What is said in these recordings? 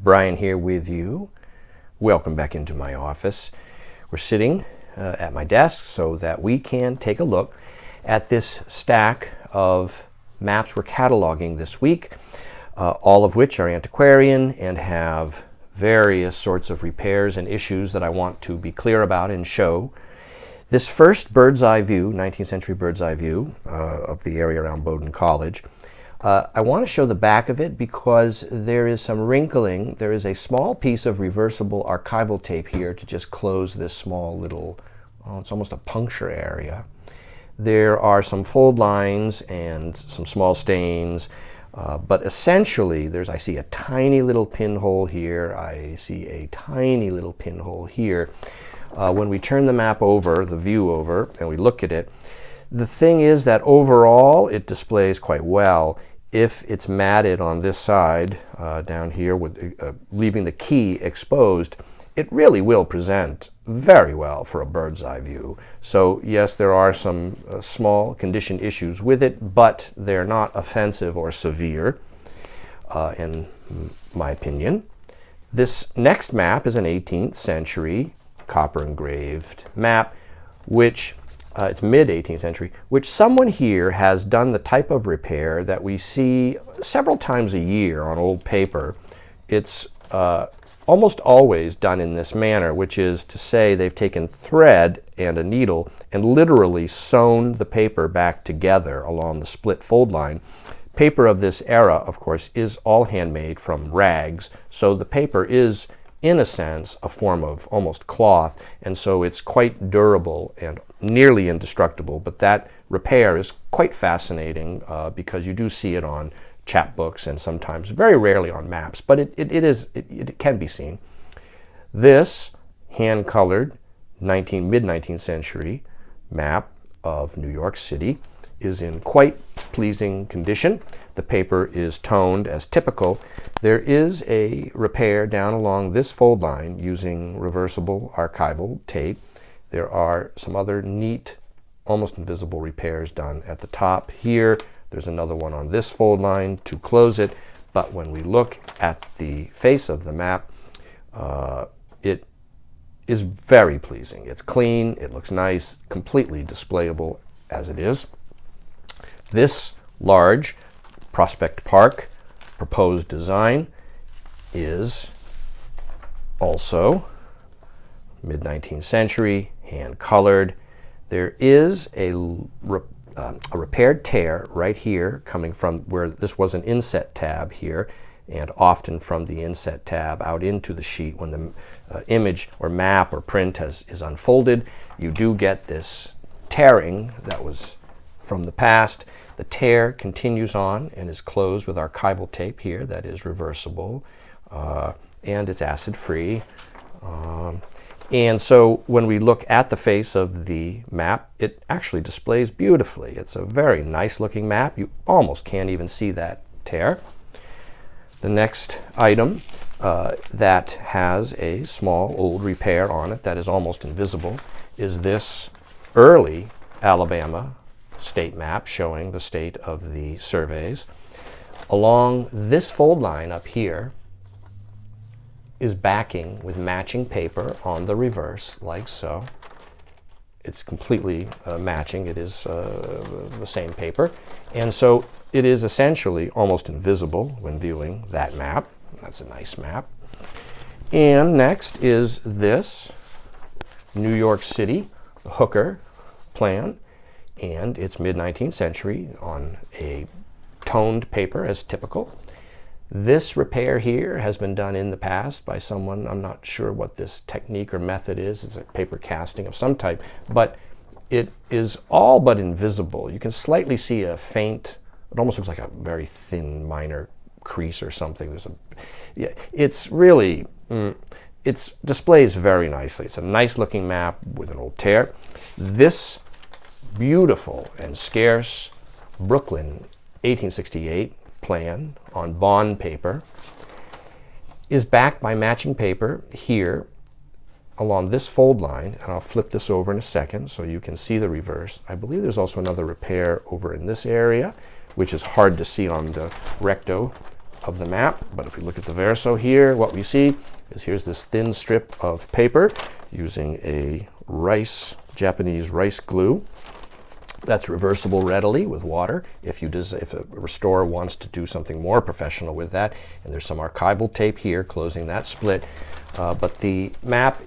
Brian here with you. Welcome back into my office. We're sitting at my desk so that we can take a look at this stack of maps we're cataloging this week, all of which are antiquarian and have various sorts of repairs and issues that I want to be clear about and show. This first bird's eye view, 19th century bird's eye view of the area around Bowdoin College, I want to show the back of it because there is some wrinkling. There is a small piece of reversible archival tape here to just close this small little, it's almost a puncture area. There are some fold lines and some small stains, but essentially I see a tiny little pinhole here. I see a tiny little pinhole here. When we turn the map over, the view over, and we look at it, the thing is that overall it displays quite well. If it's matted on this side down here, with leaving the key exposed, it really will present very well for a bird's eye view. So yes, there are some small condition issues with it, but they're not offensive or severe, in my opinion. This next map is an 18th century copper engraved map, which it's mid-18th century, which someone here has done the type of repair that we see several times a year on old paper. It's almost always done in this manner, which is to say they've taken thread and a needle and literally sewn the paper back together along the split fold line. Paper of this era, of course, is all handmade from rags, so the paper is, in a sense, a form of almost cloth, and so it's quite durable and nearly indestructible. But that repair is quite fascinating because you do see it on chapbooks and sometimes, very rarely, on maps, but it can be seen. This hand-colored mid-19th century map of New York City is in quite pleasing condition. The paper is toned as typical. There is a repair down along this fold line using reversible archival tape. There are some other neat, almost invisible repairs done at the top here. There's another one on this fold line to close it. But when we look at the face of the map, it is very pleasing. It's clean, it looks nice, completely displayable as it is. This large Prospect Park proposed design is also mid-19th century, hand-colored. There is a repaired tear right here coming from where this was an inset tab here, and often from the inset tab out into the sheet when the image or map or print is unfolded. You do get this tearing that was from the past. The tear continues on and is closed with archival tape here that is reversible, and it's acid-free. And so when we look at the face of the map, it actually displays beautifully. It's a very nice looking map. You almost can't even see that tear. The next item that has a small old repair on it that is almost invisible is this early Alabama state map showing the state of the surveys. Along this fold line up here is backing with matching paper on the reverse, like so. It's completely matching. It is the same paper. And so it is essentially almost invisible when viewing that map. That's a nice map. And next is this New York City hooker plan, and it's mid-19th century on a toned paper as typical. This repair here has been done in the past by someone. I'm not sure what this technique or method is. It's a paper casting of some type, but it is all but invisible. You can slightly see a faint, it almost looks like a very thin minor crease or something. It's really, it displays very nicely. It's a nice looking map with an old tear. This beautiful and scarce Brooklyn 1868 plan on bond paper is backed by matching paper here along this fold line, and I'll flip this over in a second so you can see the reverse. I believe there's also another repair over in this area, which is hard to see on the recto of the map. But if we look at the verso here, what we see is here's this thin strip of paper using a Japanese rice glue. That's reversible readily with water if a restorer wants to do something more professional with that. And there's some archival tape here closing that split. But the map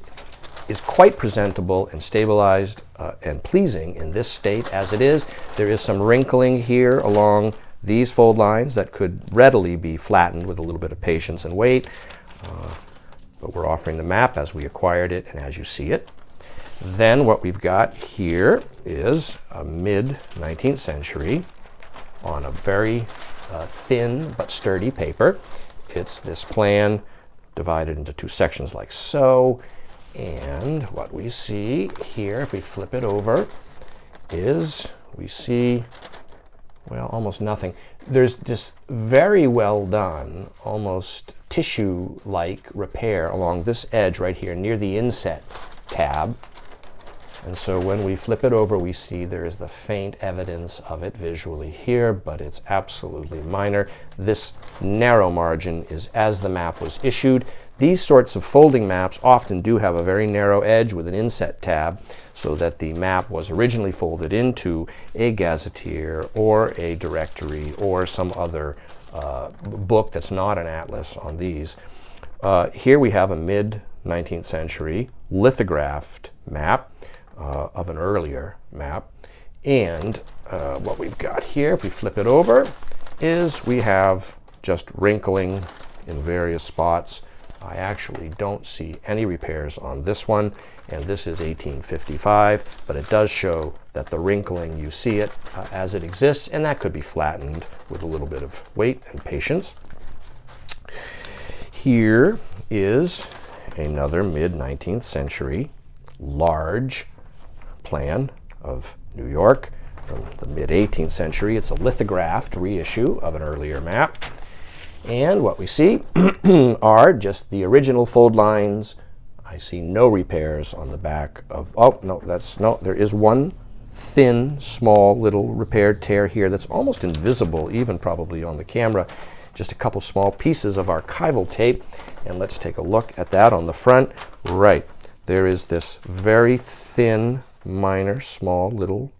is quite presentable and stabilized and pleasing in this state as it is. There is some wrinkling here along these fold lines that could readily be flattened with a little bit of patience and weight. But we're offering the map as we acquired it and as you see it. Then what we've got here is a mid-19th century on a very thin but sturdy paper. It's this plan divided into two sections like so. And what we see here, if we flip it over, is we see, well, almost nothing. There's this very well done, almost tissue-like repair along this edge right here near the inset tab. And so when we flip it over, we see there is the faint evidence of it visually here, but it's absolutely minor. This narrow margin is as the map was issued. These sorts of folding maps often do have a very narrow edge with an inset tab so that the map was originally folded into a gazetteer or a directory or some other book that's not an atlas on these. Here we have a mid-19th century lithographed map of an earlier map. And what we've got here, if we flip it over, is we have just wrinkling in various spots. I actually don't see any repairs on this one, and this is 1855, but it does show that the wrinkling, you see it as it exists, and that could be flattened with a little bit of weight and patience. Here is another mid-19th century large plan of New York from the mid-18th century. It's a lithographed reissue of an earlier map. And what we see are just the original fold lines. I see no repairs on the back of, oh, no, there is one thin, small, little repaired tear here that's almost invisible, even probably on the camera. Just a couple small pieces of archival tape. And let's take a look at that on the front. Right, there is this very thin, minor, small, little,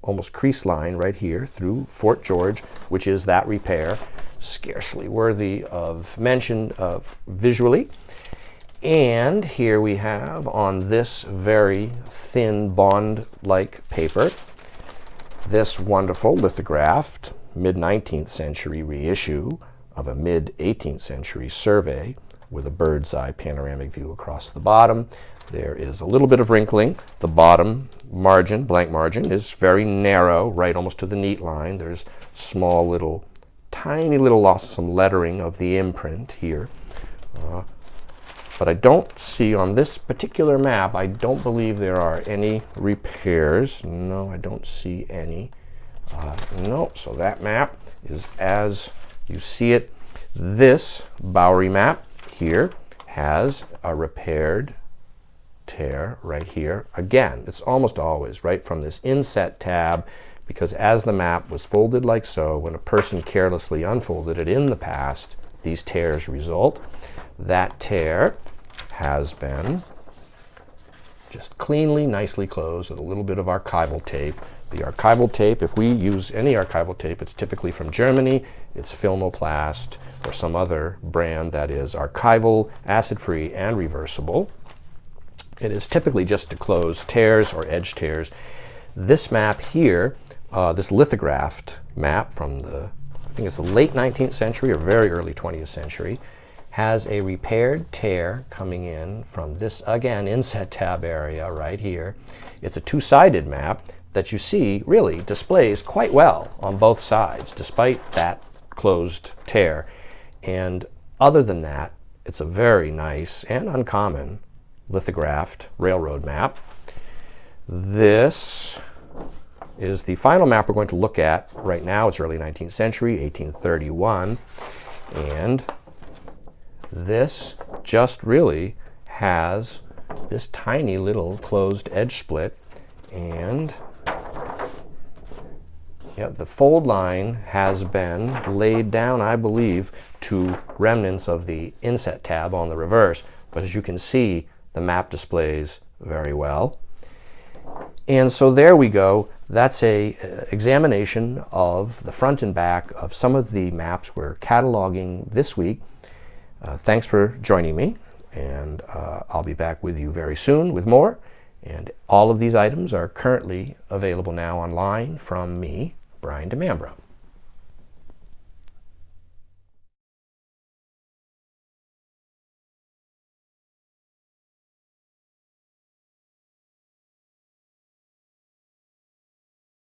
almost crease line right here through Fort George, which is that repair. Scarcely worthy of mention visually. And here we have on this very thin bond-like paper this wonderful lithographed mid-19th century reissue of a mid-18th century survey with a bird's eye panoramic view across the bottom. There is a little bit of wrinkling. The bottom margin, blank margin, is very narrow, right almost to the neat line. There's small little, tiny little loss of some lettering of the imprint here. But I don't see on this particular map, I don't believe there are any repairs. No, I don't see any. No, so that map is as you see it. This Bowery map here has a repaired tear right here. Again, it's almost always right from this inset tab, because as the map was folded like so, when a person carelessly unfolded it in the past, these tears result. That tear has been just cleanly, nicely closed with a little bit of archival tape. The archival tape, if we use any archival tape, it's typically from Germany. It's Filmoplast or some other brand that is archival, acid-free, and reversible. It is typically just to close tears or edge tears. This map here, this lithographed map from the, I think it's the late 19th century or very early 20th century, has a repaired tear coming in from this, again, inset tab area right here. It's a two-sided map that you see really displays quite well on both sides, despite that closed tear. And other than that, it's a very nice and uncommon lithographed railroad map. This is the final map we're going to look at right now. It's early 19th century, 1831. And this just really has this tiny little closed edge split, and Yeah, the fold line has been laid down, I believe, to remnants of the inset tab on the reverse. But as you can see, the map displays very well. And so there we go. That's a examination of the front and back of some of the maps we're cataloging this week. Thanks for joining me, and I'll be back with you very soon with more. And all of these items are currently available now online from me, Brian DiMambro.